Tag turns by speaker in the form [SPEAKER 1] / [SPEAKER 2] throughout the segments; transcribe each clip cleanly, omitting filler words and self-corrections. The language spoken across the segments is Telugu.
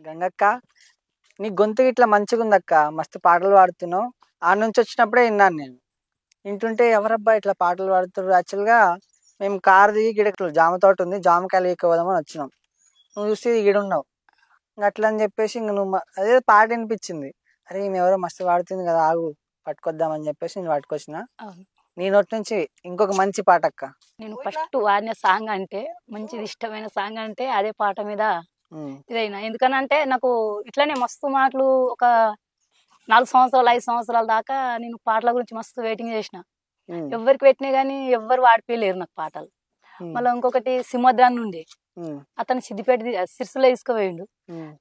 [SPEAKER 1] గంగక్క, నీ గొంతు ఇట్లా మంచిగుందక్క, మస్తు పాటలు పాడుతున్నావు. ఆ నుంచి వచ్చినప్పుడే విన్నాను నేను. వింటుంటే ఎవరబ్బా ఇట్లా పాటలు పాడుతున్నారు. యాక్చువల్గా మేము కారు దిగి గిడకలు జామ తోట ఉంది, జామకాయలు ఎక్కపోదామని వచ్చినాం. నువ్వు చూస్తే గిడ ఉన్నావు. అట్లా అని చెప్పేసి ఇంక అదే పాట వినిపించింది. అరే ఈమె ఎవరో మస్తు పాడుతుంది కదా, ఆగు పట్టుకొద్దామని చెప్పేసి నేను పట్టుకొచ్చిన. నీ నోటి నుంచి ఇంకొక మంచి పాట అక్క.
[SPEAKER 2] నేను ఫస్ట్ వాడిన సాంగ్ అంటే మంచిది, ఇష్టమైన సాంగ్ అంటే అదే పాట మీద ఇదైనా. ఎందుకనంటే నాకు ఇట్లనే మస్తు మాటలు ఒక 4 సంవత్సరాలు 5 సంవత్సరాల దాకా నేను పాటల గురించి మస్తు వెయిటింగ్ చేసిన. ఎవరికి పెట్టినా గానీ ఎవ్వరు వాడిపోయలేరు నాకు పాటలు. మళ్ళీ ఇంకొకటి సింహద్రాన్ నుండి అతను సిద్దిపేట సిరిసిలో తీసుకుపోయిండు.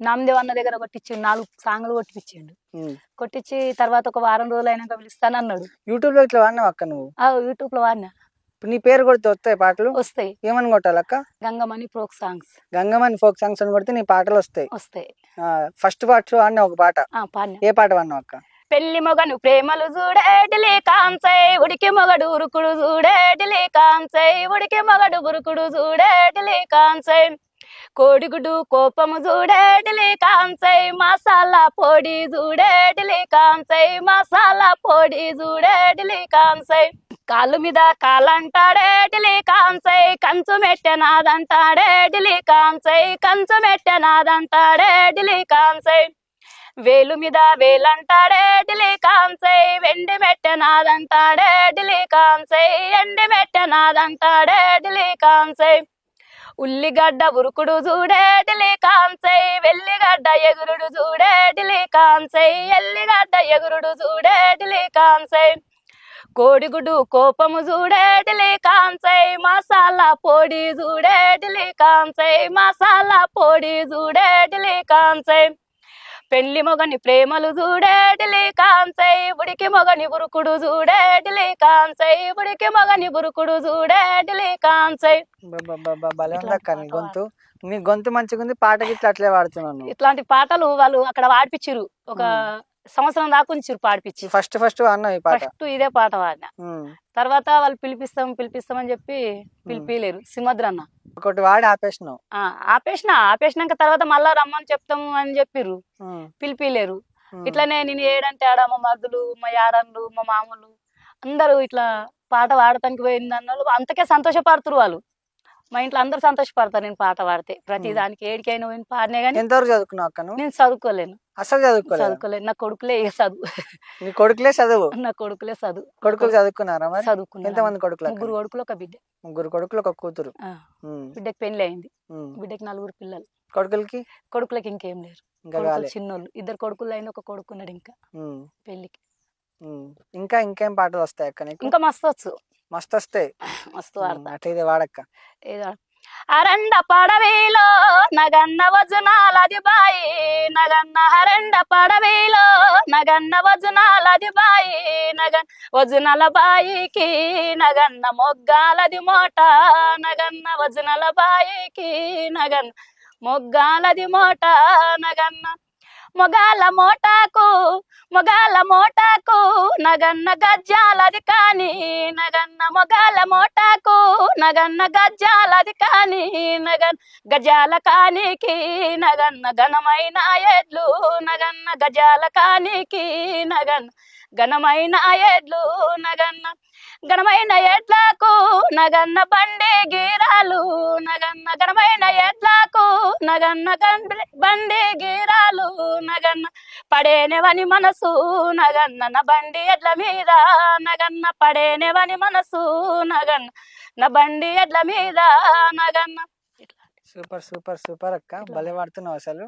[SPEAKER 2] నామదేవ్ అన్న దగ్గర కొట్టించిండు, 4 సాంగ్లు కొట్టిపించిండు. కొట్టించి తర్వాత ఒక వారం రోజులు అయినాక పిలుస్తాను అన్నాడు.
[SPEAKER 1] యూట్యూబ్ లో ఇట్లా వాడినావు అక్క నువ్వు?
[SPEAKER 2] యూట్యూబ్ లో వాడినా.
[SPEAKER 1] నీ పేరు కొడితే వస్తాయి పాటలు?
[SPEAKER 2] వస్తాయి.
[SPEAKER 1] ఏమని కొట్టాలక్క?
[SPEAKER 2] Gangamani folk songs.
[SPEAKER 1] Gangamani folk songs అని కొడితే నీ పాటలు వస్తాయి.
[SPEAKER 2] వస్తాయి.
[SPEAKER 1] ఫస్ట్ పాట వాడినా ఒక పాట
[SPEAKER 2] పాడినా.
[SPEAKER 1] ఏ పాట వాడినావు అక్క?
[SPEAKER 2] పెళ్లి మొగను ప్రేమలు చూడేటిలే కాంసై, ఉడికి మొగడు ఉరుకుడు చూడేటిలే కాంసై, ఉడికి మొగడు ఉరుకుడు చూడేటిలే కాంసై, కోడిగుడు కోపము చూడేటిలే కాంసై, మసాలా పొడి చూడేటిలే కాంసై, మసాలా పొడి చూడేటిలే కాంసై, కాళ్ళు మీద కాలంటాడేటిలే కాంసై, కంచు మెట్టెనాదంటాడేటిలే కాంసై, కంచు మెట్టెనాదంటాడేటిలే కాంసై, వేలు మీద వేలంటాడేటిలే కాంసై, వెండి మెట్టెనాదంటాడేటిలే కాంసై, ఎండి మెట్టెనాదంటాడేటిలే కాంసై, ఉల్లిగడ్డ ఉరుకుడు చూడేటిలే కాంసై, వెల్లిగడ్డ ఎగురుడు చూడేటిలే కాంసై, ఎల్లిగడ్డ ఎగురుడు చూడేటిలే కాంసై, కోడిగుడు కోపము చూడేటిలే కాంసై, మసాలా పొడి చూడేటిలే కాంసై, మసాలా పొడి చూడేటిలే కాంసై, పెళ్లి మొగని ప్రేమలు చూడేటిలే కాంసై, ఉడికి మొగని ఉరుకుడు చూడేటిలే కాంసై, ఉడికి మొగని ఉరుకుడు చూడేటిలే కాంసై.
[SPEAKER 1] గొంతు నీ గొంతు మంచిగుంది, పాట గిట్లా అట్లే వాడుతున్నాను.
[SPEAKER 2] ఇట్లాంటి పాటలు వాళ్ళు అక్కడ వాడిపించారు, ఒక సంవత్సరం దాకా ఉంచారు పాడిపించి.
[SPEAKER 1] ఫస్ట్
[SPEAKER 2] ఫస్ట్ ఇదే పాట వాడిన. తర్వాత వాళ్ళు పిలిపిస్తామని చెప్పి పిలిపిలేరు. సింహద్రన్న
[SPEAKER 1] ఒకటి వాడి ఆపేసినావు.
[SPEAKER 2] ఆపేసినాక తర్వాత మళ్ళా రమ్మని చెప్తాము అని చెప్పిర్రు, పిలిపిలేరు. ఇట్లనే నేను ఏడంటే ఆడ మా మద్దులు, మా యారన్లు, మా మామూలు అందరూ ఇట్లా పాట వాడటానికి పోయింది అన్నోళ్ళు అంతకే సంతోషపడుతురు వాళ్ళు. మా ఇంట్లో అందరు సంతోషపడతారు నేను పాట పాడితే. ప్రతి దానికి ఏడికైనా పోయిన పాడినే గానీ.
[SPEAKER 1] ఎంతవరకు చదువుకున్నావు అక్క నువ్వు?
[SPEAKER 2] నేను చదువుకోలేను,
[SPEAKER 1] అసలు చదువుకోలేదు.
[SPEAKER 2] నా కొడుకులే చదువు.
[SPEAKER 1] నీ కొడుకులే చదువు?
[SPEAKER 2] నా కొడుకులే చదువు.
[SPEAKER 1] కొడుకులు చదువుకున్నారా?
[SPEAKER 2] చదువుకున్నారు.
[SPEAKER 1] ఎంతమంది కొడుకులు?
[SPEAKER 2] 3 కొడుకులు, ఒక బిడ్డ.
[SPEAKER 1] 3 కొడుకులు, ఒక కూతురు.
[SPEAKER 2] బిడ్డకి పెళ్లి అయింది. బిడ్డకి 4 పిల్లలు. కొడుకులకి ఇంకేం లేరు, చిన్నోళ్ళు. 2 కొడుకులు అయింది, ఒక కొడుకున్నాడు ఇంకా పెళ్లికి.
[SPEAKER 1] ఇంకా ఇంకేం పాటలు వస్తాయి అక్క నీకు?
[SPEAKER 2] ఇంకా మస్తు వచ్చు.
[SPEAKER 1] మస్తు వస్తాయి.
[SPEAKER 2] మస్తు వాడతా.
[SPEAKER 1] అట్లా వాడక్క.
[SPEAKER 2] అరండ పడవీలో నగన్న వజునాలది బాయి, నగన్న హరండ పడవీలో నగన్న వజునాలది బాయి, నగన్ వజునల బాయికి నగన్న మొగ్గాలది మోట, నగన్న వజునల బాయికి నగన్న మొగ్గాలది మోట, నగన్న మొగాల మోటాకు నగన్న గజ్జాలది కాని, నగన్న మొగాల మోటాకు నగన్న గజ్జాలది కాని, నగన్ గజాల కానికి నగన్న ఘనమైన ఎడ్లు, నగన్న గజాల కానికి నగన్న ఘనమైన ఎడ్లు, నగన్న ఘనమైన ఎడ్లకు నగన్న బండి గీరాలు, నగన్న ఘనమైన ఎడ్లకు నగన్న బండి గీరాలు, నగన్న పడేనేవని మనసు నగన్న నా బండి ఎడ్ల మీద, నగన్న పడేనేవని మనసు నగన్న నా బండి ఎడ్ల మీద, నగన్న.
[SPEAKER 1] సూపర్ సూపర్ సూపర్ అక్క, భలే వాడుతున్నావు అసలు.